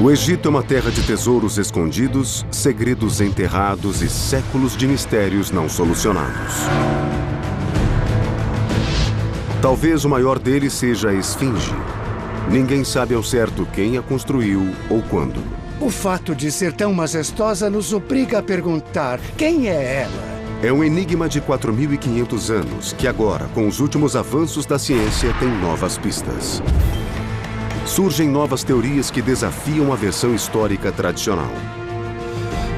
O Egito é uma terra de tesouros escondidos, segredos enterrados e séculos de mistérios não solucionados. Talvez o maior deles seja a Esfinge. Ninguém sabe ao certo quem a construiu ou quando. O fato de ser tão majestosa nos obriga a perguntar quem é ela. É um enigma de 4.500 anos que agora, com os últimos avanços da ciência, tem novas pistas. Surgem novas teorias que desafiam a versão histórica tradicional.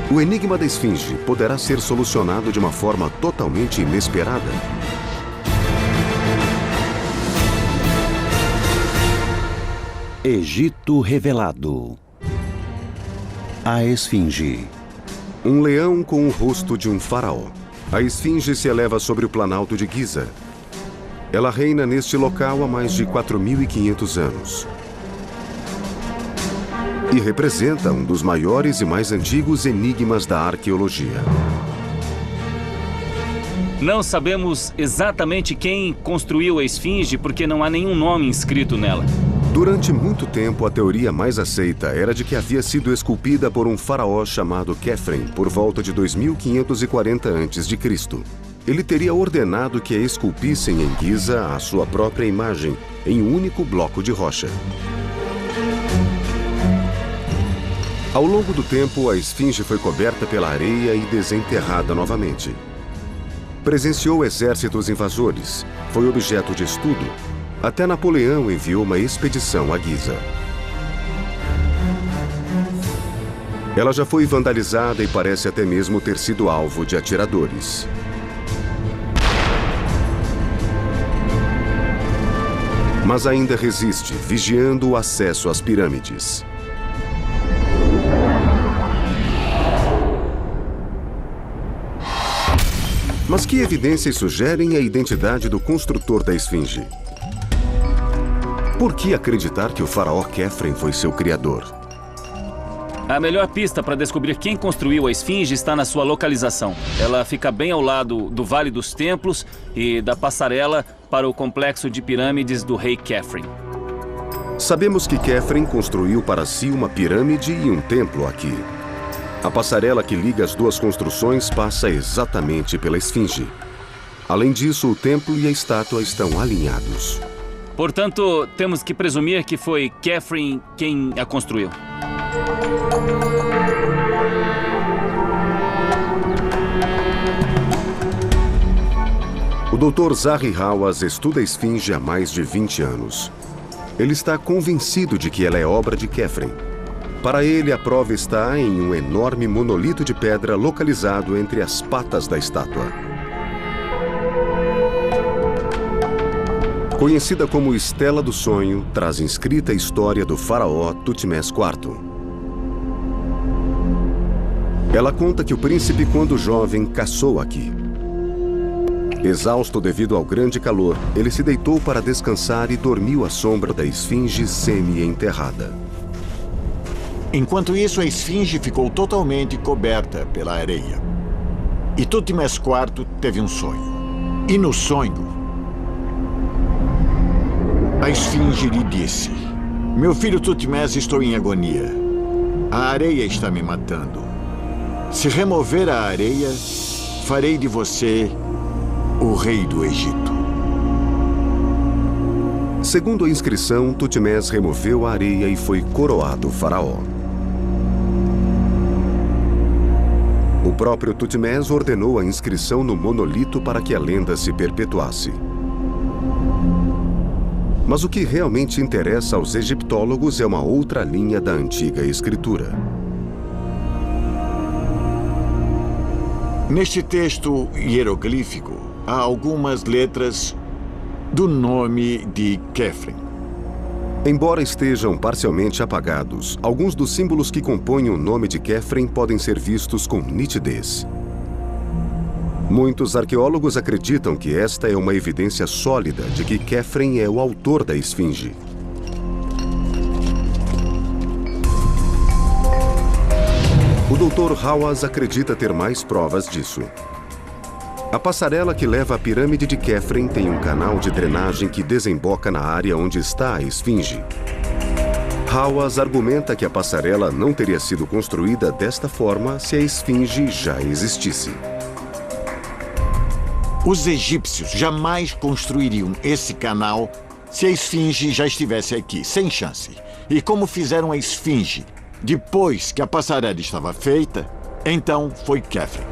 O enigma da Esfinge poderá ser solucionado de uma forma totalmente inesperada? Egito revelado. A Esfinge. Um leão com o rosto de um faraó. A Esfinge se eleva sobre o Planalto de Giza. Ela reina neste local há mais de 4.500 anos. E representa um dos maiores e mais antigos enigmas da arqueologia. Não sabemos exatamente quem construiu a Esfinge porque não há nenhum nome inscrito nela. Durante muito tempo, a teoria mais aceita era de que havia sido esculpida por um faraó chamado Khephren por volta de 2540 a.C. Ele teria ordenado que a esculpissem em Giza a sua própria imagem, em um único bloco de rocha. Ao longo do tempo, a Esfinge foi coberta pela areia e desenterrada novamente. Presenciou exércitos invasores, foi objeto de estudo. Até Napoleão enviou uma expedição a Giza. Ela já foi vandalizada e parece até mesmo ter sido alvo de atiradores. Mas ainda resiste, vigiando o acesso às pirâmides. Mas que evidências sugerem a identidade do construtor da Esfinge? Por que acreditar que o faraó Khephren foi seu criador? A melhor pista para descobrir quem construiu a Esfinge está na sua localização. Ela fica bem ao lado do Vale dos Templos e da passarela para o complexo de pirâmides do rei Khephren. Sabemos que Khephren construiu para si uma pirâmide e um templo aqui. A passarela que liga as duas construções passa exatamente pela Esfinge. Além disso, o templo e a estátua estão alinhados. Portanto, temos que presumir que foi Khephren quem a construiu. O Dr. Zahi Hawass estuda a Esfinge há mais de 20 anos. Ele está convencido de que ela é obra de Khephren. Para ele, a prova está em um enorme monolito de pedra localizado entre as patas da estátua. Conhecida como Estela do Sonho, traz inscrita a história do faraó Tutmés IV. Ela conta que o príncipe, quando jovem, caçou aqui. Exausto devido ao grande calor, ele se deitou para descansar e dormiu à sombra da Esfinge semi-enterrada. Enquanto isso, a Esfinge ficou totalmente coberta pela areia. E Tutmés IV teve um sonho. E no sonho, a Esfinge lhe disse: "Meu filho Tutmés, estou em agonia. A areia está me matando. Se remover a areia, farei de você o rei do Egito." Segundo a inscrição, Tutmés removeu a areia e foi coroado faraó. O próprio Tutmés ordenou a inscrição no monolito para que a lenda se perpetuasse. Mas o que realmente interessa aos egiptólogos é uma outra linha da antiga escritura. Neste texto hieroglífico, há algumas letras do nome de Khephren. Embora estejam parcialmente apagados, alguns dos símbolos que compõem o nome de Khephren podem ser vistos com nitidez. Muitos arqueólogos acreditam que esta é uma evidência sólida de que Khephren é o autor da Esfinge. O Dr. Hawass acredita ter mais provas disso. A passarela que leva à pirâmide de Khephren tem um canal de drenagem que desemboca na área onde está a Esfinge. Hawass argumenta que a passarela não teria sido construída desta forma se a esfinge já existisse. Os egípcios jamais construiriam esse canal se a esfinge já estivesse aqui, sem chance. E como fizeram a esfinge depois que a passarela estava feita, então foi Khephren.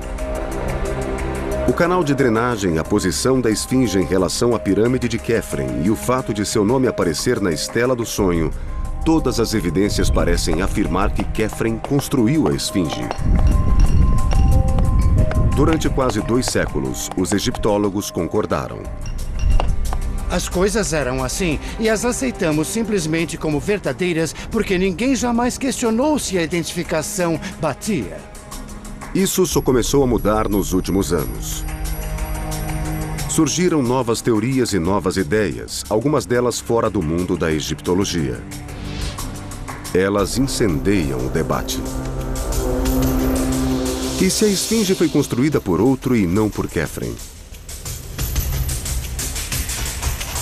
O canal de drenagem, a posição da esfinge em relação à pirâmide de Khephren e o fato de seu nome aparecer na Estela do Sonho, todas as evidências parecem afirmar que Khephren construiu a esfinge. Durante quase 2 séculos, os egiptólogos concordaram. As coisas eram assim e as aceitamos simplesmente como verdadeiras porque ninguém jamais questionou se a identificação batia. Isso só começou a mudar nos últimos anos. Surgiram novas teorias e novas ideias, algumas delas fora do mundo da egiptologia. Elas incendeiam o debate. E se a esfinge foi construída por outro e não por Khephren?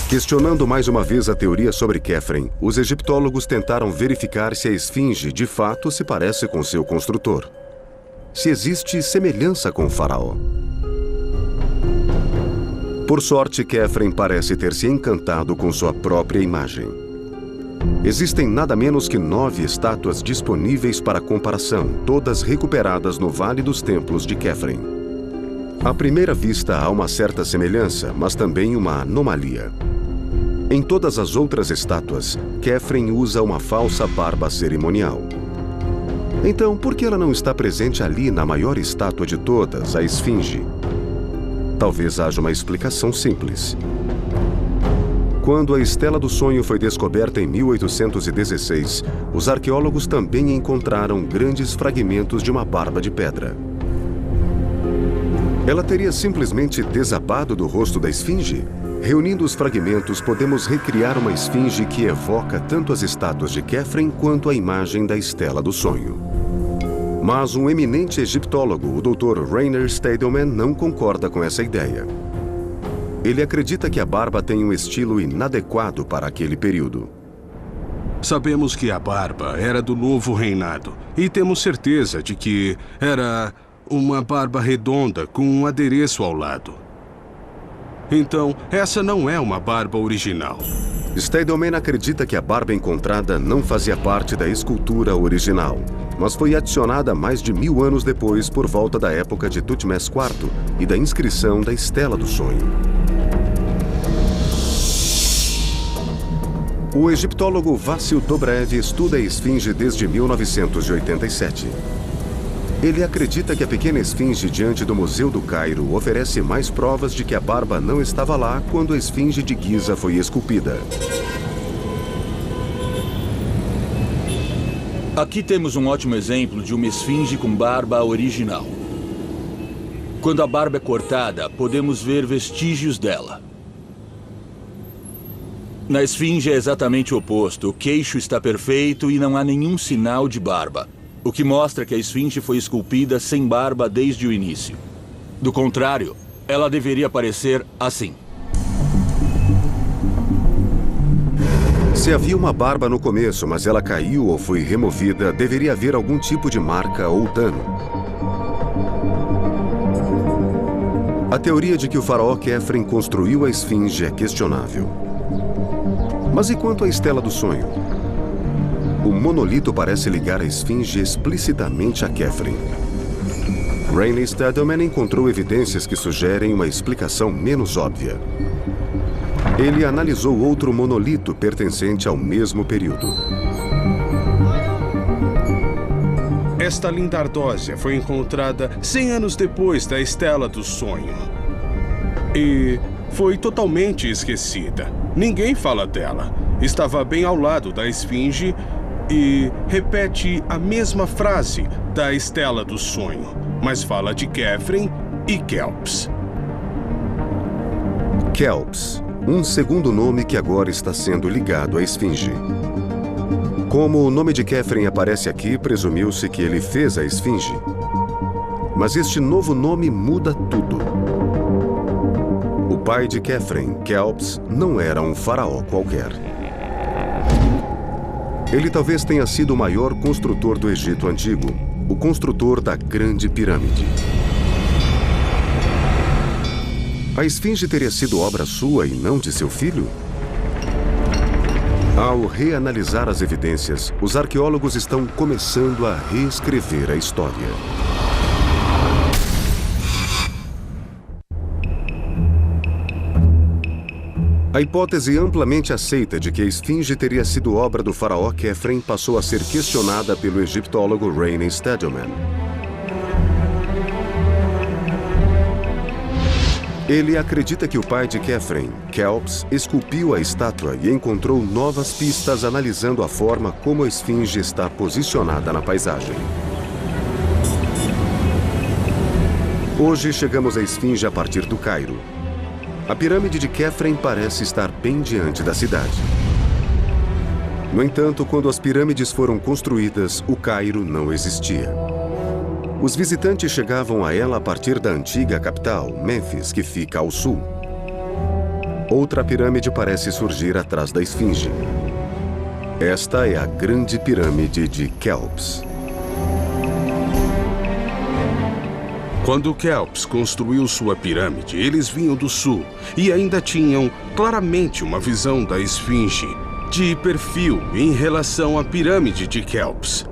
Questionando mais uma vez a teoria sobre Khephren, os egiptólogos tentaram verificar se a esfinge de fato se parece com seu construtor. Se existe semelhança com o faraó. Por sorte, Khephren parece ter se encantado com sua própria imagem. Existem nada menos que 9 estátuas disponíveis para comparação, todas recuperadas no Vale dos Templos de Khephren. À primeira vista, há uma certa semelhança, mas também uma anomalia. Em todas as outras estátuas, Khephren usa uma falsa barba cerimonial. Então, por que ela não está presente ali na maior estátua de todas, a Esfinge? Talvez haja uma explicação simples. Quando a Estela do Sonho foi descoberta em 1816, os arqueólogos também encontraram grandes fragmentos de uma barba de pedra. Ela teria simplesmente desabado do rosto da Esfinge? Reunindo os fragmentos, podemos recriar uma esfinge que evoca tanto as estátuas de Khephren quanto a imagem da Estela do Sonho. Mas um eminente egiptólogo, o Dr. Rainer Stadelman, não concorda com essa ideia. Ele acredita que a barba tem um estilo inadequado para aquele período. Sabemos que a barba era do novo reinado e temos certeza de que era uma barba redonda com um adereço ao lado. Então, essa não é uma barba original. Stadelman acredita que a barba encontrada não fazia parte da escultura original, mas foi adicionada mais de 1000 anos depois por volta da época de Tutmés IV e da inscrição da Estela do Sonho. O egiptólogo Vassil Dobrev estuda a esfinge desde 1987. Ele acredita que a pequena esfinge diante do Museu do Cairo oferece mais provas de que a barba não estava lá quando a esfinge de Giza foi esculpida. Aqui temos um ótimo exemplo de uma esfinge com barba original. Quando a barba é cortada, podemos ver vestígios dela. Na esfinge é exatamente o oposto. O queixo está perfeito e não há nenhum sinal de barba, o que mostra que a esfinge foi esculpida sem barba desde o início. Do contrário, ela deveria parecer assim. Se havia uma barba no começo, mas ela caiu ou foi removida, deveria haver algum tipo de marca ou dano. A teoria de que o faraó Khephren construiu a esfinge é questionável. Mas e quanto à Estela do Sonho? O monolito parece ligar a esfinge explicitamente a Khephren. Rainer Stadelman encontrou evidências que sugerem uma explicação menos óbvia. Ele analisou outro monolito pertencente ao mesmo período. Esta linda ardósia foi encontrada 100 anos depois da Estela do Sonho. E foi totalmente esquecida. Ninguém fala dela. Estava bem ao lado da esfinge e repete a mesma frase da Estela do Sonho, mas fala de Khephren e Kelps. Kelps, um segundo nome que agora está sendo ligado à esfinge. Como o nome de Khephren aparece aqui, presumiu-se que ele fez a esfinge. Mas este novo nome muda tudo. O pai de Khephren, Kelps, não era um faraó qualquer. Ele talvez tenha sido o maior construtor do Egito Antigo, o construtor da Grande Pirâmide. A esfinge teria sido obra sua e não de seu filho? Ao reanalisar as evidências, os arqueólogos estão começando a reescrever a história. A hipótese amplamente aceita de que a esfinge teria sido obra do faraó Khafre passou a ser questionada pelo egiptólogo Rainey Stadelman. Ele acredita que o pai de Khafre, Kelps, esculpiu a estátua e encontrou novas pistas analisando a forma como a esfinge está posicionada na paisagem. Hoje chegamos à esfinge a partir do Cairo. A pirâmide de Khafre parece estar bem diante da cidade. No entanto, quando as pirâmides foram construídas, o Cairo não existia. Os visitantes chegavam a ela a partir da antiga capital, Mênfis, que fica ao sul. Outra pirâmide parece surgir atrás da esfinge. Esta é a Grande Pirâmide de Kelps. Quando Kelps construiu sua pirâmide, eles vinham do sul e ainda tinham claramente uma visão da esfinge de perfil em relação à pirâmide de Kelps.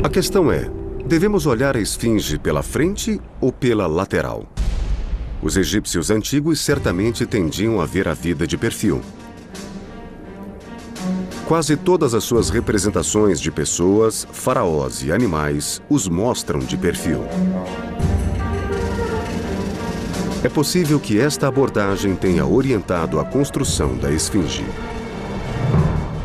A questão é, devemos olhar a esfinge pela frente ou pela lateral? Os egípcios antigos certamente tendiam a ver a vida de perfil. Quase todas as suas representações de pessoas, faraós e animais os mostram de perfil. É possível que esta abordagem tenha orientado a construção da esfinge.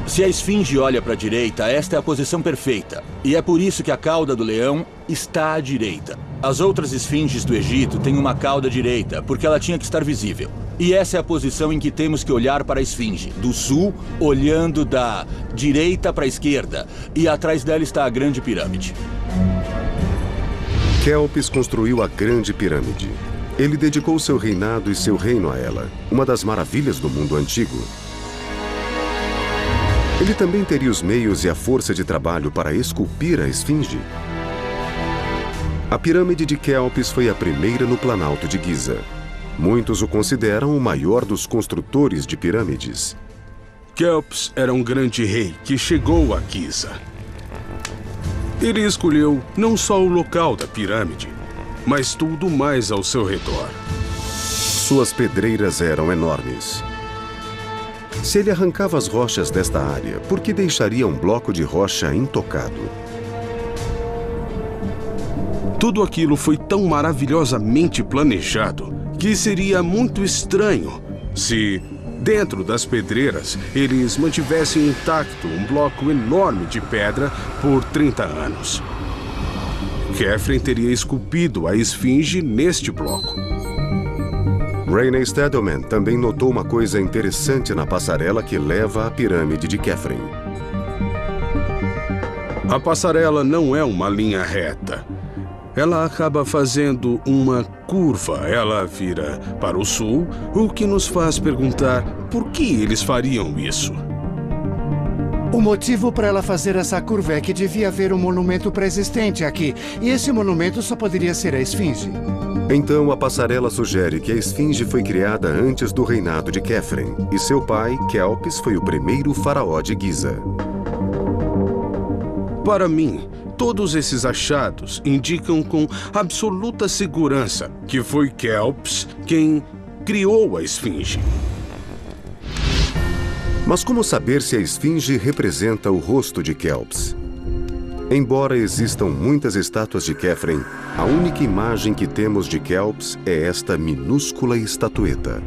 Se a esfinge olha para a direita, esta é a posição perfeita. E é por isso que a cauda do leão está à direita. As outras esfinges do Egito têm uma cauda direita, porque ela tinha que estar visível. E essa é a posição em que temos que olhar para a esfinge. Do sul, olhando da direita para a esquerda. E atrás dela está a Grande Pirâmide. Kelps construiu a Grande Pirâmide. Ele dedicou seu reinado e seu reino a ela, uma das maravilhas do mundo antigo. Ele também teria os meios e a força de trabalho para esculpir a esfinge? A pirâmide de Kelps foi a primeira no Planalto de Giza. Muitos o consideram o maior dos construtores de pirâmides. Kelps era um grande rei que chegou a Giza. Ele escolheu não só o local da pirâmide, mas tudo mais ao seu redor. Suas pedreiras eram enormes. Se ele arrancava as rochas desta área, por que deixaria um bloco de rocha intocado? Tudo aquilo foi tão maravilhosamente planejado que seria muito estranho se, dentro das pedreiras, eles mantivessem intacto um bloco enorme de pedra por 30 anos. Khafre teria esculpido a esfinge neste bloco. Rainey Stadelman também notou uma coisa interessante na passarela que leva à pirâmide de Khafre. A passarela não é uma linha reta. Ela acaba fazendo uma curva. Ela vira para o sul, o que nos faz perguntar por que eles fariam isso. O motivo para ela fazer essa curva é que devia haver um monumento pré-existente aqui. E esse monumento só poderia ser a esfinge. Então, a passarela sugere que a esfinge foi criada antes do reinado de Khafre, e seu pai, Kelps, foi o primeiro faraó de Giza. Para mim, todos esses achados indicam com absoluta segurança que foi Kelps quem criou a esfinge. Mas como saber se a esfinge representa o rosto de Kelps? Embora existam muitas estátuas de Khafre, a única imagem que temos de Kelps é esta minúscula estatueta.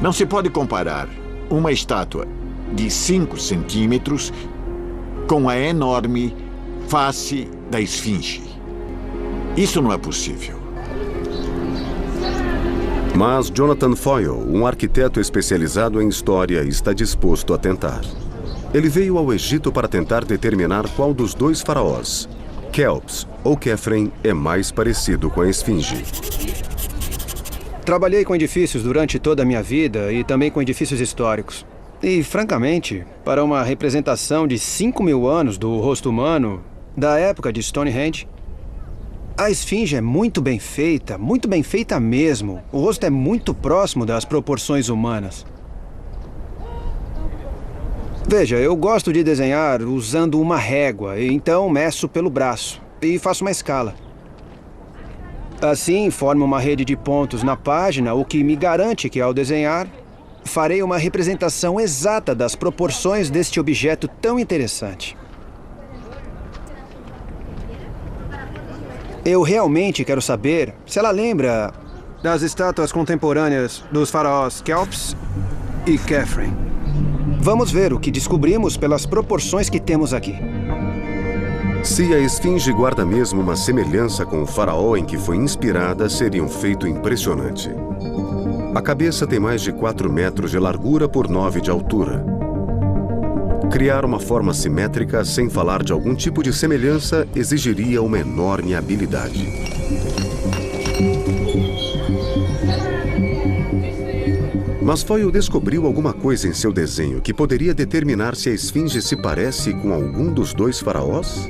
Não se pode comparar uma estátua de 5 centímetros com a enorme face da esfinge. Isso não é possível. Mas Jonathan Foyle, um arquiteto especializado em história, está disposto a tentar. Ele veio ao Egito para tentar determinar qual dos dois faraós, Kelps ou Khafre, é mais parecido com a esfinge. Trabalhei com edifícios durante toda a minha vida e também com edifícios históricos. E, francamente, para uma representação de 5.000 anos do rosto humano, da época de Stonehenge, a esfinge é muito bem feita mesmo. O rosto é muito próximo das proporções humanas. Veja, eu gosto de desenhar usando uma régua, e então meço pelo braço e faço uma escala. Assim, formo uma rede de pontos na página, o que me garante que, ao desenhar, farei uma representação exata das proporções deste objeto tão interessante. Eu realmente quero saber se ela lembra das estátuas contemporâneas dos faraós Kelps e Khafre. Vamos ver o que descobrimos pelas proporções que temos aqui. Se a esfinge guarda mesmo uma semelhança com o faraó em que foi inspirada, seria um feito impressionante. A cabeça tem mais de 4 metros de largura por 9 de altura. Criar uma forma simétrica, sem falar de algum tipo de semelhança, exigiria uma enorme habilidade. Mas Foyle descobriu alguma coisa em seu desenho que poderia determinar se a esfinge se parece com algum dos 2 faraós?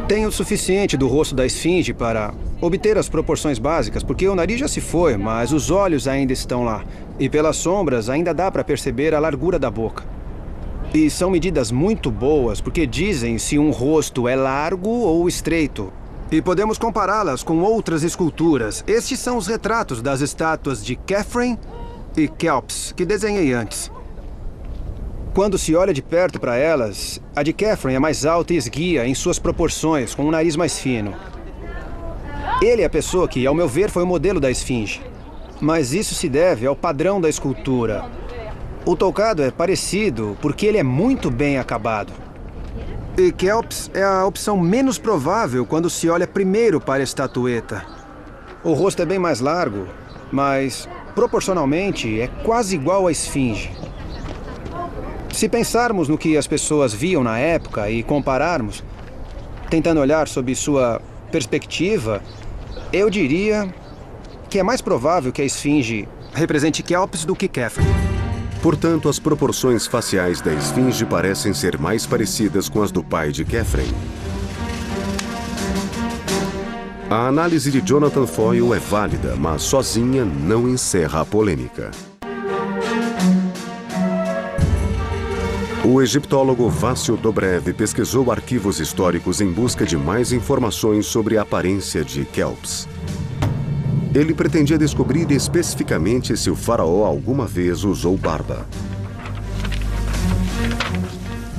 Tenho o suficiente do rosto da esfinge para obter as proporções básicas, porque o nariz já se foi, mas os olhos ainda estão lá. E pelas sombras ainda dá para perceber a largura da boca. E são medidas muito boas, porque dizem se um rosto é largo ou estreito. E podemos compará-las com outras esculturas. Estes são os retratos das estátuas de Khafre e Kelps, que desenhei antes. Quando se olha de perto para elas, a de Khafre é mais alta e esguia em suas proporções, com um nariz mais fino. Ele é a pessoa que, ao meu ver, foi o modelo da esfinge. Mas isso se deve ao padrão da escultura. O tocado é parecido porque ele é muito bem acabado. E Kelps é a opção menos provável quando se olha primeiro para a estatueta. O rosto é bem mais largo, mas proporcionalmente é quase igual à esfinge. Se pensarmos no que as pessoas viam na época e compararmos, tentando olhar sob sua perspectiva, eu diria que é mais provável que a esfinge represente Kelps do que Khafre. Portanto, as proporções faciais da esfinge parecem ser mais parecidas com as do pai de Khafre. A análise de Jonathan Foyle é válida, mas sozinha não encerra a polêmica. O egiptólogo Vassil Dobrev pesquisou arquivos históricos em busca de mais informações sobre a aparência de Kelps. Ele pretendia descobrir especificamente se o faraó alguma vez usou barba.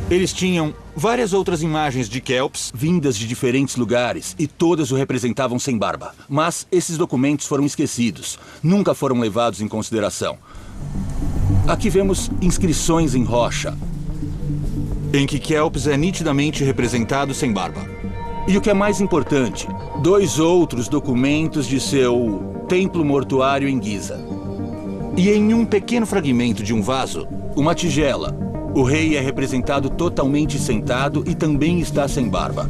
Eles tinham várias outras imagens de Kelps vindas de diferentes lugares e todas o representavam sem barba. Mas esses documentos foram esquecidos, nunca foram levados em consideração. Aqui vemos inscrições em rocha, em que Kelps é nitidamente representado sem barba. E o que é mais importante, 2 outros documentos de seu templo mortuário em Giza. E em um pequeno fragmento de um vaso, uma tigela, o rei é representado totalmente sentado e também está sem barba.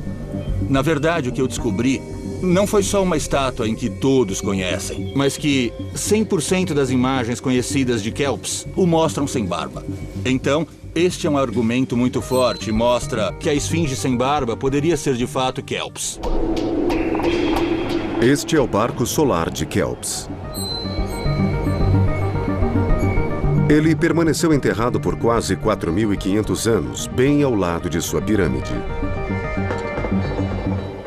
Na verdade, o que eu descobri não foi só uma estátua em que todos conhecem, mas que 100% das imagens conhecidas de Kelps o mostram sem barba. Então, este é um argumento muito forte e mostra que a esfinge sem barba poderia ser de fato Kelps. Este é o barco solar de Kelps. Ele permaneceu enterrado por quase 4.500 anos, bem ao lado de sua pirâmide.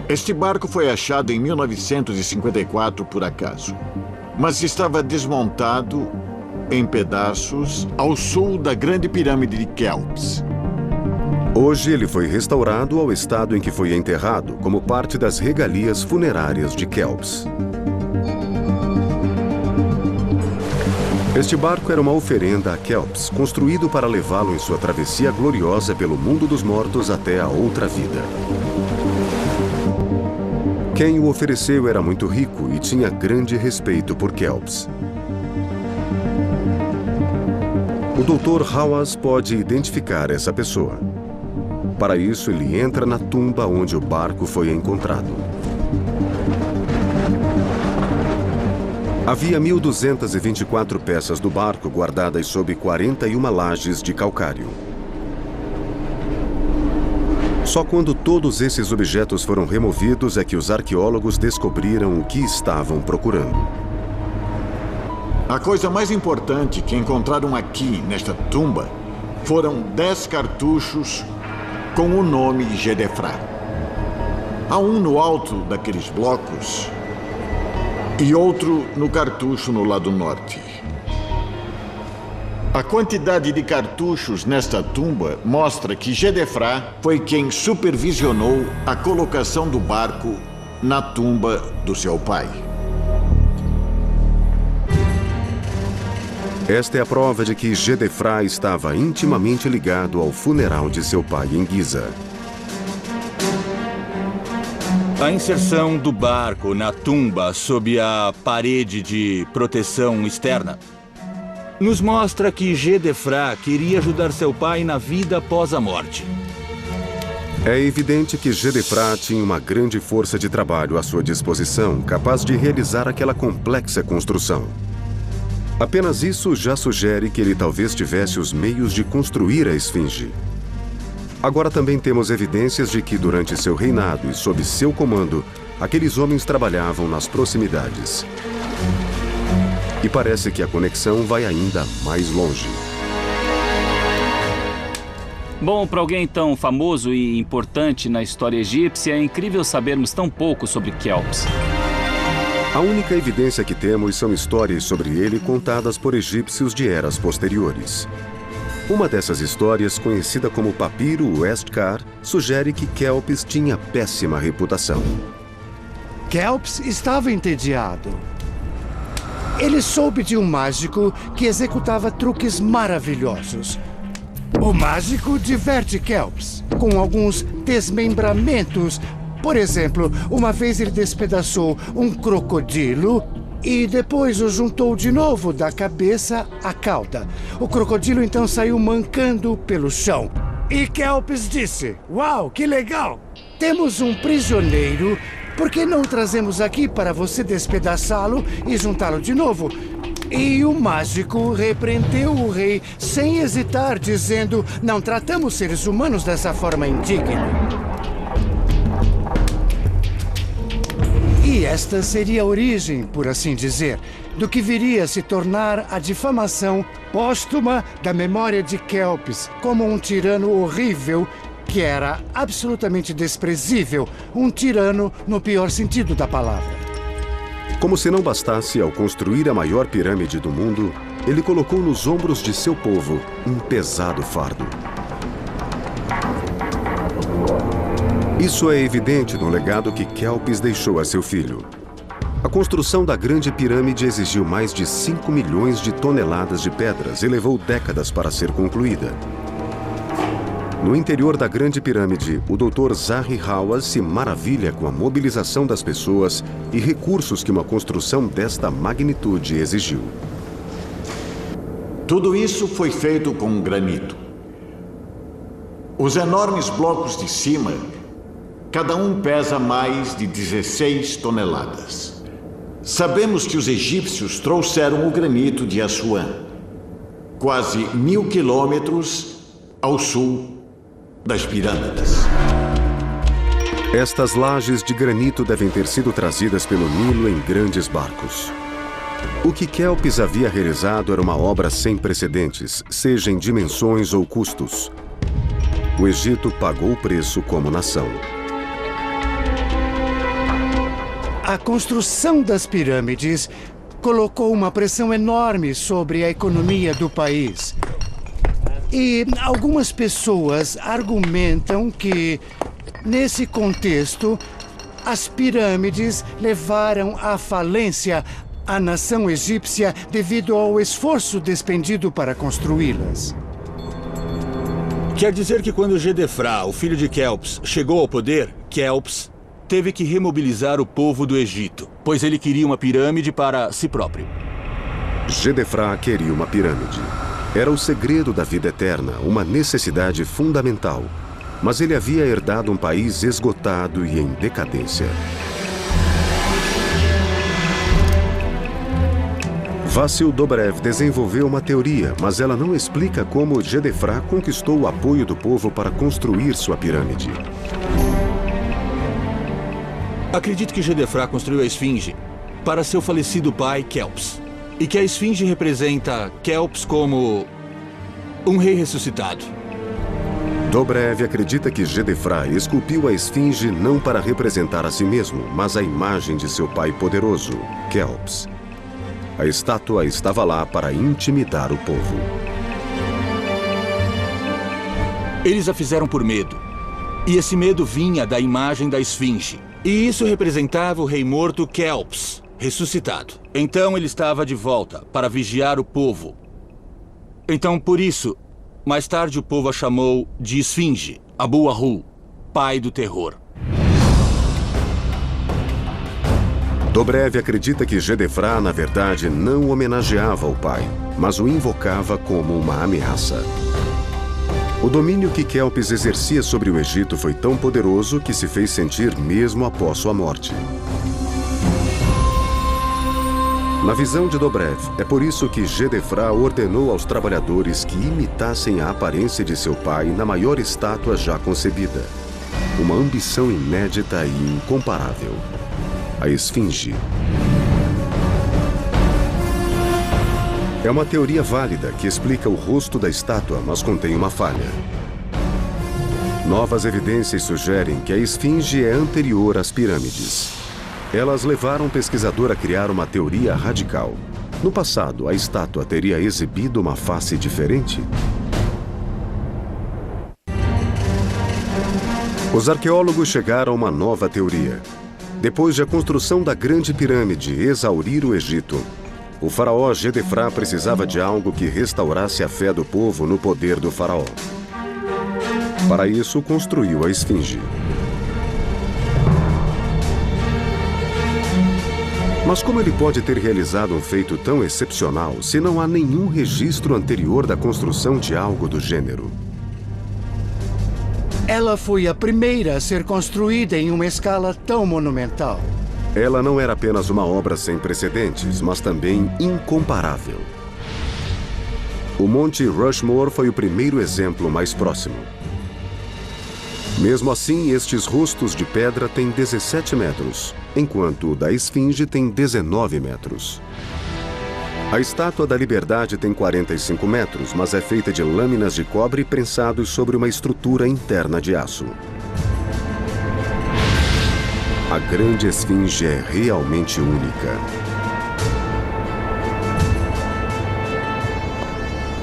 Este barco foi achado em 1954 por acaso, mas estava desmontado em pedaços ao sul da grande pirâmide de Kelps. Hoje ele foi restaurado ao estado em que foi enterrado, como parte das regalias funerárias de Kelps. Este barco era uma oferenda a Kelps, construído para levá-lo em sua travessia gloriosa pelo mundo dos mortos até a outra vida. Quem o ofereceu era muito rico e tinha grande respeito por Kelps. O Dr. Hawass pode identificar essa pessoa. Para isso, ele entra na tumba onde o barco foi encontrado. Havia 1.224 peças do barco guardadas sob 41 lajes de calcário. Só quando todos esses objetos foram removidos é que os arqueólogos descobriram o que estavam procurando. A coisa mais importante que encontraram aqui, nesta tumba, foram 10 cartuchos com o nome Gedefra. Há um no alto daqueles blocos e outro no cartucho no lado norte. A quantidade de cartuchos nesta tumba mostra que Gedefra foi quem supervisionou a colocação do barco na tumba do seu pai. Esta é a prova de que Gedefra estava intimamente ligado ao funeral de seu pai em Giza. A inserção do barco na tumba sob a parede de proteção externa nos mostra que Gedefra queria ajudar seu pai na vida após a morte. É evidente que Gedefra tinha uma grande força de trabalho à sua disposição, capaz de realizar aquela complexa construção. Apenas isso já sugere que ele talvez tivesse os meios de construir a esfinge. Agora também temos evidências de que durante seu reinado e sob seu comando, aqueles homens trabalhavam nas proximidades. E parece que a conexão vai ainda mais longe. Bom, para alguém tão famoso e importante na história egípcia, é incrível sabermos tão pouco sobre Quéops. A única evidência que temos são histórias sobre ele contadas por egípcios de eras posteriores. Uma dessas histórias, conhecida como Papiro Uestkar, sugere que Quéops tinha péssima reputação. Quéops estava entediado. Ele soube de um mágico que executava truques maravilhosos. O mágico diverte Quéops com alguns desmembramentos. Por exemplo, uma vez ele despedaçou um crocodilo e depois o juntou de novo da cabeça à cauda. O crocodilo então saiu mancando pelo chão. E Quéops disse: "Uau, que legal! Temos um prisioneiro. Por que não o trazemos aqui para você despedaçá-lo e juntá-lo de novo?" E o mágico repreendeu o rei sem hesitar, dizendo: "Não tratamos seres humanos dessa forma indigna." E esta seria a origem, por assim dizer, do que viria a se tornar a difamação póstuma da memória de Quéops como um tirano horrível que era absolutamente desprezível, um tirano no pior sentido da palavra. Como se não bastasse, ao construir a maior pirâmide do mundo, ele colocou nos ombros de seu povo um pesado fardo. Isso é evidente no legado que Quéops deixou a seu filho. A construção da Grande Pirâmide exigiu mais de 5 milhões de toneladas de pedras e levou décadas para ser concluída. No interior da Grande Pirâmide, o Dr. Zahi Hawass se maravilha com a mobilização das pessoas e recursos que uma construção desta magnitude exigiu. Tudo isso foi feito com granito. Os enormes blocos de cima, cada um pesa mais de 16 toneladas. Sabemos que os egípcios trouxeram o granito de Assuã, quase 1.000 quilômetros ao sul das pirâmides. Estas lajes de granito devem ter sido trazidas pelo Nilo em grandes barcos. O que Quéops havia realizado era uma obra sem precedentes, seja em dimensões ou custos. O Egito pagou o preço como nação. A construção das pirâmides colocou uma pressão enorme sobre a economia do país. E algumas pessoas argumentam que, nesse contexto, as pirâmides levaram à falência a nação egípcia devido ao esforço despendido para construí-las. Quer dizer que quando Gedefra, o filho de Quéops, chegou ao poder, Quéops teve que remobilizar o povo do Egito, pois ele queria uma pirâmide para si próprio. Gedefra queria uma pirâmide. Era o segredo da vida eterna, uma necessidade fundamental. Mas ele havia herdado um país esgotado e em decadência. Vassil Dobrev desenvolveu uma teoria, mas ela não explica como Gedefra conquistou o apoio do povo para construir sua pirâmide. Acredito que Gedefra construiu a esfinge para seu falecido pai, Kelps. E que a esfinge representa Kelps como um rei ressuscitado. Dobrev acredita que Gedefra esculpiu a esfinge não para representar a si mesmo, mas a imagem de seu pai poderoso, Kelps. A estátua estava lá para intimidar o povo. Eles a fizeram por medo. E esse medo vinha da imagem da esfinge. E isso representava o rei morto Kelps, ressuscitado. Então ele estava de volta para vigiar o povo. Então, por isso, mais tarde o povo a chamou de Esfinge, Abu-Ahul, pai do terror. Dobrev acredita que Gedefra, na verdade, não homenageava o pai, mas o invocava como uma ameaça. O domínio que Kelps exercia sobre o Egito foi tão poderoso que se fez sentir mesmo após sua morte. Na visão de Dobrev, é por isso que Gedefra ordenou aos trabalhadores que imitassem a aparência de seu pai na maior estátua já concebida. Uma ambição inédita e incomparável. A Esfinge. É uma teoria válida que explica o rosto da estátua, mas contém uma falha. Novas evidências sugerem que a Esfinge é anterior às pirâmides. Elas levaram o pesquisador a criar uma teoria radical. No passado, a estátua teria exibido uma face diferente? Os arqueólogos chegaram a uma nova teoria. Depois de a construção da Grande Pirâmide exaurir o Egito, o faraó Gedefra precisava de algo que restaurasse a fé do povo no poder do faraó. Para isso, construiu a Esfinge. Mas como ele pode ter realizado um feito tão excepcional se não há nenhum registro anterior da construção de algo do gênero? Ela foi a primeira a ser construída em uma escala tão monumental. Ela não era apenas uma obra sem precedentes, mas também incomparável. O Monte Rushmore foi o primeiro exemplo mais próximo. Mesmo assim, estes rostos de pedra têm 17 metros, enquanto o da Esfinge tem 19 metros. A Estátua da Liberdade tem 45 metros, mas é feita de lâminas de cobre prensados sobre uma estrutura interna de aço. A Grande Esfinge é realmente única.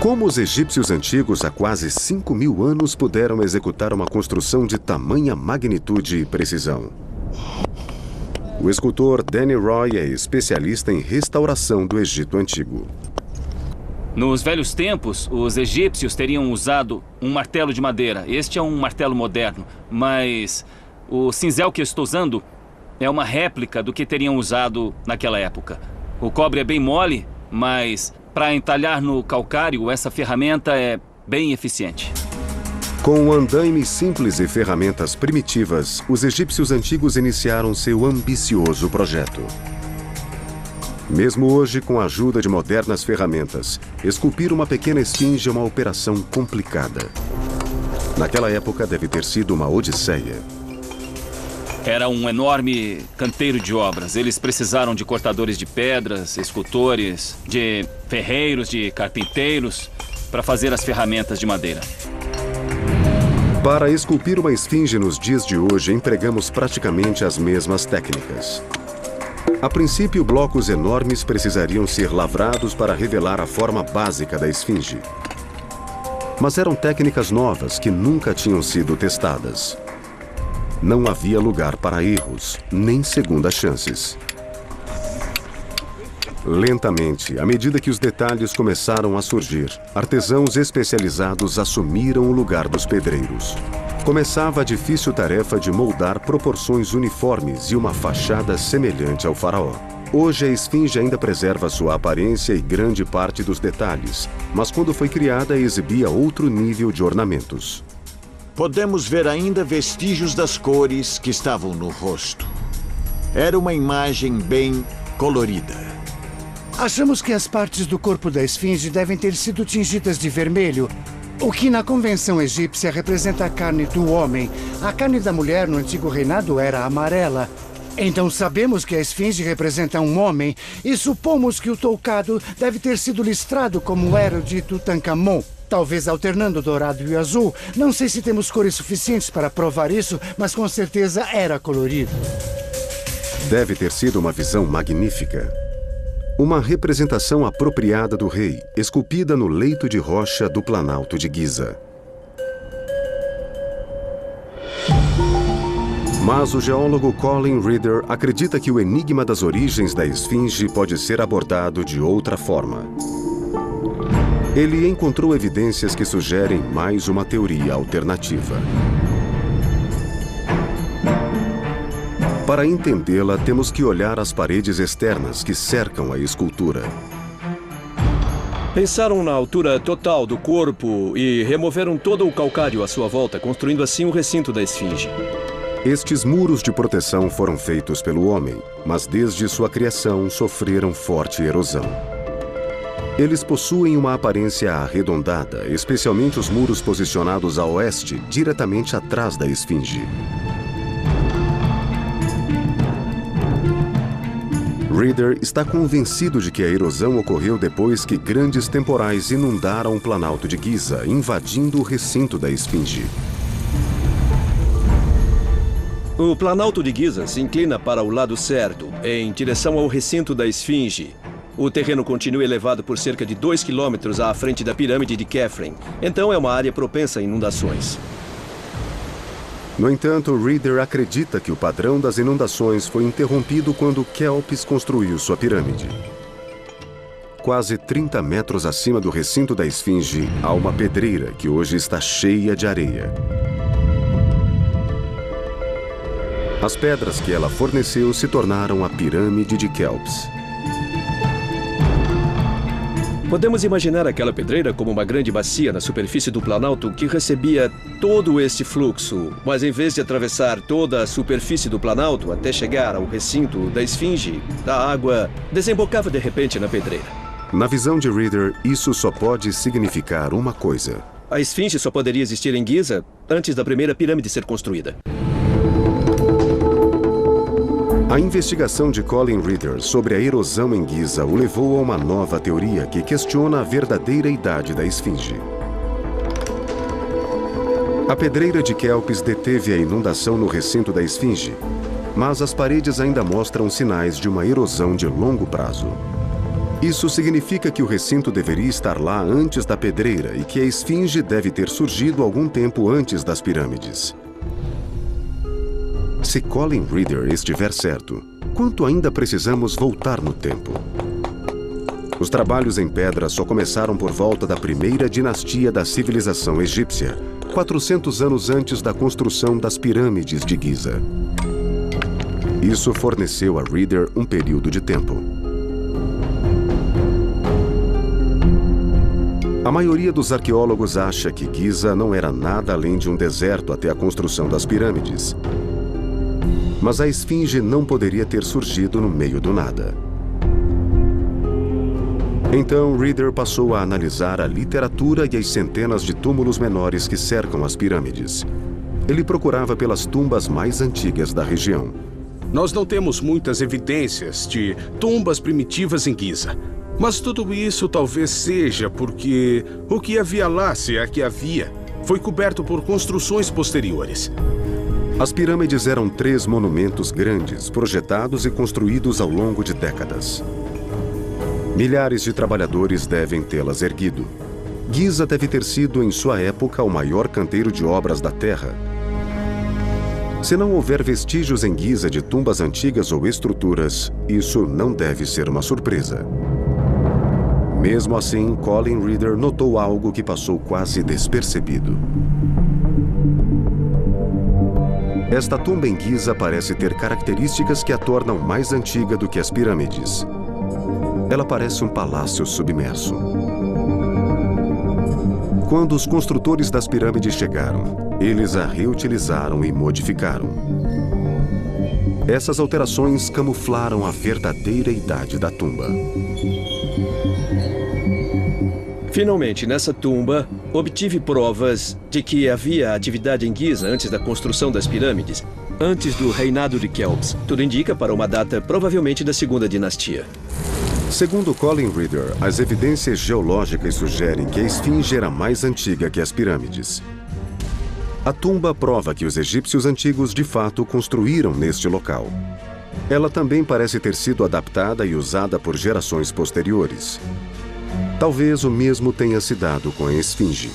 Como os egípcios antigos, há quase 5.000 anos, puderam executar uma construção de tamanha magnitude e precisão? O escultor Danny Roy é especialista em restauração do Egito Antigo. Nos velhos tempos, os egípcios teriam usado um martelo de madeira. Este é um martelo moderno, mas o cinzel que eu estou usando é uma réplica do que teriam usado naquela época. O cobre é bem mole, mas para entalhar no calcário, essa ferramenta é bem eficiente. Com andaimes simples e ferramentas primitivas, os egípcios antigos iniciaram seu ambicioso projeto. Mesmo hoje, com a ajuda de modernas ferramentas, esculpir uma pequena esfinge é uma operação complicada. Naquela época, deve ter sido uma odisseia. Era um enorme canteiro de obras. Eles precisaram de cortadores de pedras, escultores, de ferreiros, de carpinteiros, para fazer as ferramentas de madeira. Para esculpir uma esfinge nos dias de hoje, empregamos praticamente as mesmas técnicas. A princípio, blocos enormes precisariam ser lavrados para revelar a forma básica da esfinge. Mas eram técnicas novas que nunca tinham sido testadas. Não havia lugar para erros, nem segundas chances. Lentamente, à medida que os detalhes começaram a surgir, artesãos especializados assumiram o lugar dos pedreiros. Começava a difícil tarefa de moldar proporções uniformes e uma fachada semelhante ao faraó. Hoje, a esfinge ainda preserva sua aparência e grande parte dos detalhes, mas quando foi criada, exibia outro nível de ornamentos. Podemos ver ainda vestígios das cores que estavam no rosto. Era uma imagem bem colorida. Achamos que as partes do corpo da esfinge devem ter sido tingidas de vermelho, o que na convenção egípcia representa a carne do homem. A carne da mulher no antigo reinado era amarela. Então sabemos que a esfinge representa um homem e supomos que o toucado deve ter sido listrado como era o de Tutankhamon, talvez alternando o dourado e o azul. Não sei se temos cores suficientes para provar isso, mas com certeza era colorido. Deve ter sido uma visão magnífica. Uma representação apropriada do rei, esculpida no leito de rocha do Planalto de Giza. Mas o geólogo Colin Reeder acredita que o enigma das origens da esfinge pode ser abordado de outra forma. Ele encontrou evidências que sugerem mais uma teoria alternativa. Para entendê-la, temos que olhar as paredes externas que cercam a escultura. Pensaram na altura total do corpo e removeram todo o calcário à sua volta, construindo assim o recinto da esfinge. Estes muros de proteção foram feitos pelo homem, mas desde sua criação sofreram forte erosão. Eles possuem uma aparência arredondada, especialmente os muros posicionados a oeste, diretamente atrás da esfinge. Reeder está convencido de que a erosão ocorreu depois que grandes temporais inundaram o Planalto de Giza, invadindo o recinto da esfinge. O Planalto de Giza se inclina para o lado certo, em direção ao recinto da esfinge. O terreno continua elevado por cerca de 2 quilômetros à frente da pirâmide de Khafre, então é uma área propensa a inundações. No entanto, Reeder acredita que o padrão das inundações foi interrompido quando Kelps construiu sua pirâmide. Quase 30 metros acima do recinto da esfinge, há uma pedreira que hoje está cheia de areia. As pedras que ela forneceu se tornaram a pirâmide de Kelps. Podemos imaginar aquela pedreira como uma grande bacia na superfície do Planalto que recebia todo este fluxo, mas em vez de atravessar toda a superfície do Planalto até chegar ao recinto da esfinge, a água desembocava de repente na pedreira. Na visão de Reeder, isso só pode significar uma coisa. A esfinge só poderia existir em Giza antes da primeira pirâmide ser construída. A investigação de Colin Reeder sobre a erosão em Giza o levou a uma nova teoria que questiona a verdadeira idade da esfinge. A pedreira de Kelps deteve a inundação no recinto da esfinge, mas as paredes ainda mostram sinais de uma erosão de longo prazo. Isso significa que o recinto deveria estar lá antes da pedreira e que a esfinge deve ter surgido algum tempo antes das pirâmides. Se Colin Reeder estiver certo, quanto ainda precisamos voltar no tempo? Os trabalhos em pedra só começaram por volta da primeira dinastia da civilização egípcia, 400 anos antes da construção das pirâmides de Giza. Isso forneceu a Reeder um período de tempo. A maioria dos arqueólogos acha que Giza não era nada além de um deserto até a construção das pirâmides. Mas a esfinge não poderia ter surgido no meio do nada. Então, Reeder passou a analisar a literatura e as centenas de túmulos menores que cercam as pirâmides. Ele procurava pelas tumbas mais antigas da região. Nós não temos muitas evidências de tumbas primitivas em Giza. Mas tudo isso talvez seja porque o que havia lá, se é que havia, foi coberto por construções posteriores. As pirâmides eram 3 monumentos grandes, projetados e construídos ao longo de décadas. Milhares de trabalhadores devem tê-las erguido. Giza deve ter sido, em sua época, o maior canteiro de obras da Terra. Se não houver vestígios em Giza de tumbas antigas ou estruturas, isso não deve ser uma surpresa. Mesmo assim, Colin Reeder notou algo que passou quase despercebido. Esta tumba em Giza parece ter características que a tornam mais antiga do que as pirâmides. Ela parece um palácio submerso. Quando os construtores das pirâmides chegaram, eles a reutilizaram e modificaram. Essas alterações camuflaram a verdadeira idade da tumba. Finalmente, nessa tumba, obtive provas de que havia atividade em Giza antes da construção das pirâmides, antes do reinado de Kelps. Tudo indica para uma data provavelmente da segunda dinastia. Segundo Colin Reeder, as evidências geológicas sugerem que a esfinge era mais antiga que as pirâmides. A tumba prova que os egípcios antigos de fato construíram neste local. Ela também parece ter sido adaptada e usada por gerações posteriores. Talvez o mesmo tenha se dado com a esfinge.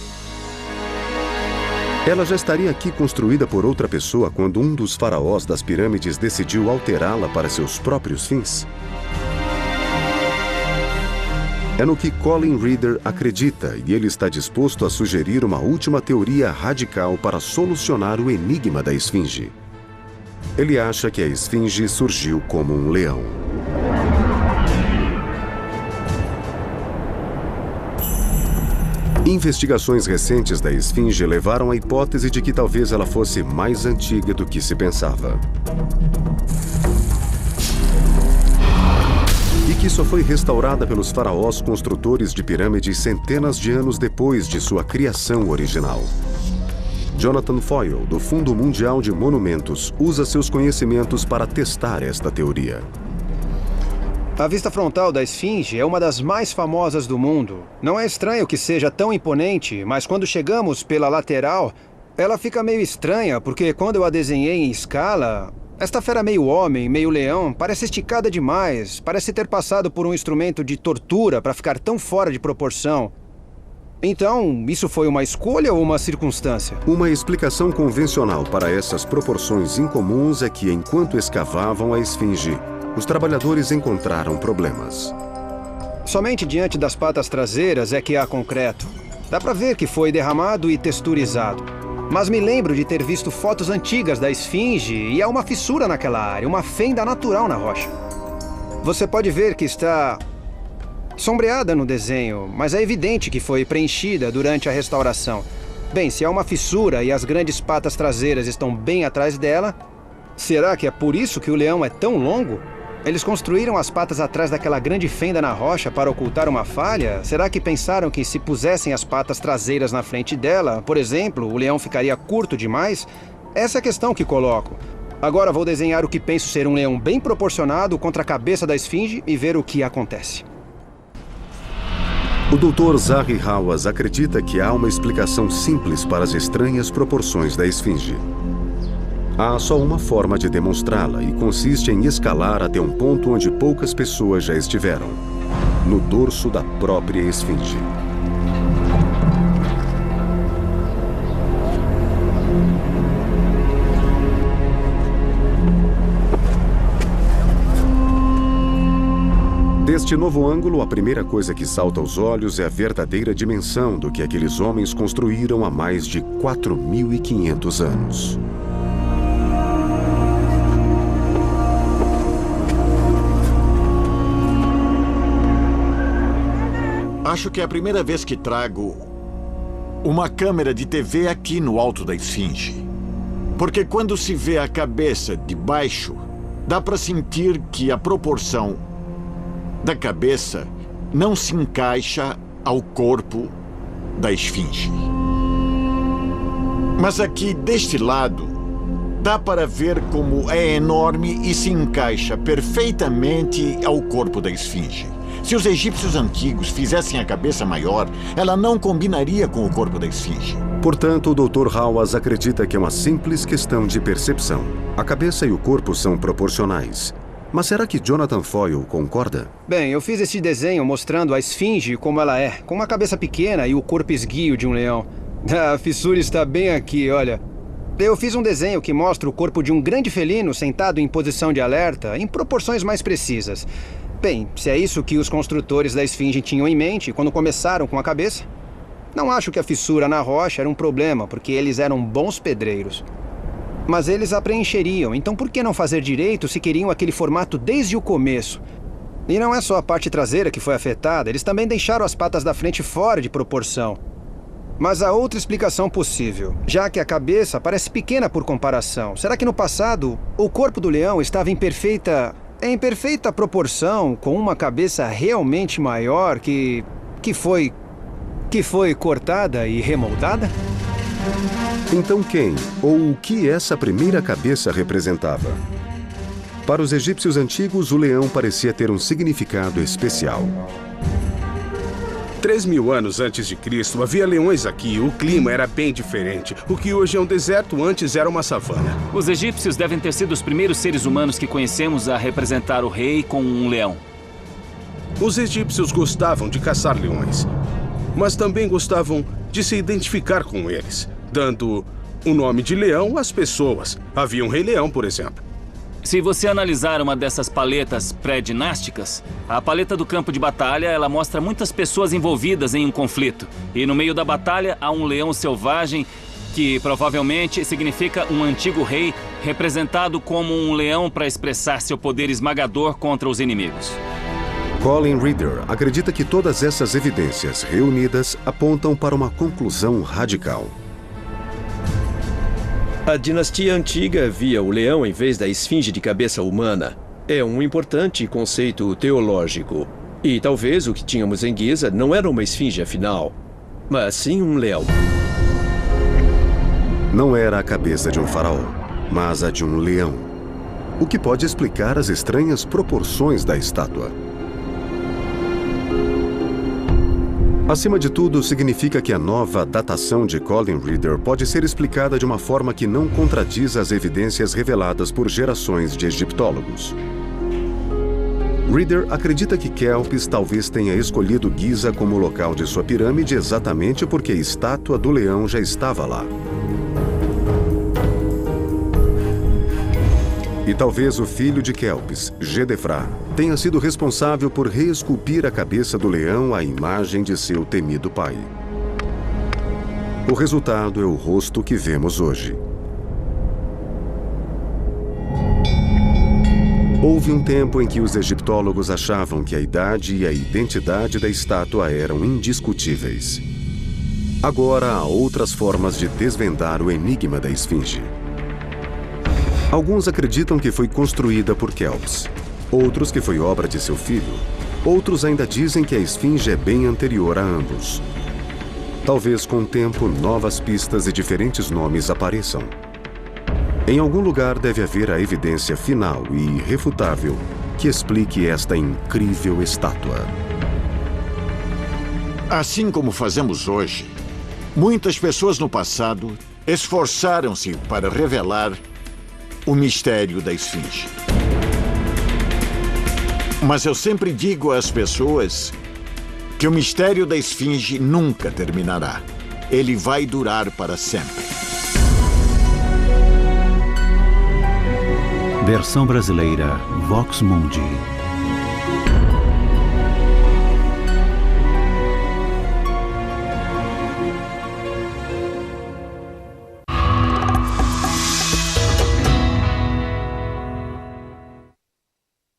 Ela já estaria aqui construída por outra pessoa quando um dos faraós das pirâmides decidiu alterá-la para seus próprios fins? É no que Colin Reeder acredita e ele está disposto a sugerir uma última teoria radical para solucionar o enigma da esfinge. Ele acha que a esfinge surgiu como um leão. Investigações recentes da esfinge levaram à hipótese de que talvez ela fosse mais antiga do que se pensava. E que só foi restaurada pelos faraós construtores de pirâmides centenas de anos depois de sua criação original. Jonathan Foyle, do Fundo Mundial de Monumentos, usa seus conhecimentos para testar esta teoria. A vista frontal da esfinge é uma das mais famosas do mundo. Não é estranho que seja tão imponente, mas quando chegamos pela lateral, ela fica meio estranha, porque quando eu a desenhei em escala, esta fera meio homem, meio leão, parece esticada demais, parece ter passado por um instrumento de tortura para ficar tão fora de proporção. Então, isso foi uma escolha ou uma circunstância? Uma explicação convencional para essas proporções incomuns é que, enquanto escavavam a esfinge, os trabalhadores encontraram problemas. Somente diante das patas traseiras é que há concreto. Dá pra ver que foi derramado e texturizado. Mas me lembro de ter visto fotos antigas da esfinge e há uma fissura naquela área, uma fenda natural na rocha. Você pode ver que está sombreada no desenho, mas é evidente que foi preenchida durante a restauração. Bem, se há uma fissura e as grandes patas traseiras estão bem atrás dela, será que é por isso que o leão é tão longo? Eles construíram as patas atrás daquela grande fenda na rocha para ocultar uma falha? Será que pensaram que se pusessem as patas traseiras na frente dela, por exemplo, o leão ficaria curto demais? Essa é a questão que coloco. Agora vou desenhar o que penso ser um leão bem proporcionado contra a cabeça da esfinge e ver o que acontece. O Dr. Zahi Hawass acredita que há uma explicação simples para as estranhas proporções da esfinge. Há só uma forma de demonstrá-la e consiste em escalar até um ponto onde poucas pessoas já estiveram, no dorso da própria esfinge. Deste novo ângulo, a primeira coisa que salta aos olhos é a verdadeira dimensão do que aqueles homens construíram há mais de 4.500 anos. Acho que é a primeira vez que trago uma câmera de TV aqui no alto da esfinge. Porque quando se vê a cabeça de baixo, dá para sentir que a proporção da cabeça não se encaixa ao corpo da esfinge. Mas aqui deste lado, dá para ver como é enorme e se encaixa perfeitamente ao corpo da esfinge. Se os egípcios antigos fizessem a cabeça maior, ela não combinaria com o corpo da esfinge. Portanto, o Dr. Hawass acredita que é uma simples questão de percepção. A cabeça e o corpo são proporcionais. Mas será que Jonathan Foyle concorda? Bem, eu fiz esse desenho mostrando a esfinge como ela é, com uma cabeça pequena e o corpo esguio de um leão. A fissura está bem aqui, olha. Eu fiz um desenho que mostra o corpo de um grande felino sentado em posição de alerta, em proporções mais precisas. Bem, se é isso que os construtores da esfinge tinham em mente quando começaram com a cabeça, não acho que a fissura na rocha era um problema, porque eles eram bons pedreiros. Mas eles a preencheriam, então por que não fazer direito se queriam aquele formato desde o começo? E não é só a parte traseira que foi afetada, eles também deixaram as patas da frente fora de proporção. Mas há outra explicação possível, já que a cabeça parece pequena por comparação. Será que no passado o corpo do leão estava em perfeita proporção com uma cabeça realmente maior que foi cortada e remoldada? Então quem ou o que essa primeira cabeça representava? Para os egípcios antigos, o leão parecia ter um significado especial. 3.000 anos antes de Cristo, havia leões aqui. O clima era bem diferente. O que hoje é um deserto, antes era uma savana. Os egípcios devem ter sido os primeiros seres humanos que conhecemos a representar o rei com um leão. Os egípcios gostavam de caçar leões, mas também gostavam de se identificar com eles, dando o nome de leão às pessoas. Havia um rei leão, por exemplo. Se você analisar uma dessas paletas pré-dinásticas, a paleta do campo de batalha, ela mostra muitas pessoas envolvidas em um conflito. E no meio da batalha há um leão selvagem que provavelmente significa um antigo rei representado como um leão para expressar seu poder esmagador contra os inimigos. Colin Reeder acredita que todas essas evidências reunidas apontam para uma conclusão radical. A dinastia antiga via o leão em vez da esfinge de cabeça humana. É um importante conceito teológico. E talvez o que tínhamos em Giza não era uma esfinge afinal, mas sim um leão. Não era a cabeça de um faraó, mas a de um leão. O que pode explicar as estranhas proporções da estátua. Acima de tudo, significa que a nova datação de Colin Reeder pode ser explicada de uma forma que não contradiz as evidências reveladas por gerações de egiptólogos. Reeder acredita que Kelps talvez tenha escolhido Giza como local de sua pirâmide exatamente porque a estátua do leão já estava lá. E talvez o filho de Kelps, Gedefra, tenha sido responsável por reesculpir a cabeça do leão à imagem de seu temido pai. O resultado é o rosto que vemos hoje. Houve um tempo em que os egiptólogos achavam que a idade e a identidade da estátua eram indiscutíveis. Agora há outras formas de desvendar o enigma da esfinge. Alguns acreditam que foi construída por Kelps, outros que foi obra de seu filho, outros ainda dizem que a esfinge é bem anterior a ambos. Talvez com o tempo novas pistas e diferentes nomes apareçam. Em algum lugar deve haver a evidência final e irrefutável que explique esta incrível estátua. Assim como fazemos hoje, muitas pessoas no passado esforçaram-se para revelar o mistério da esfinge. Mas eu sempre digo às pessoas que o mistério da esfinge nunca terminará. Ele vai durar para sempre. Versão brasileira Vox Mundi.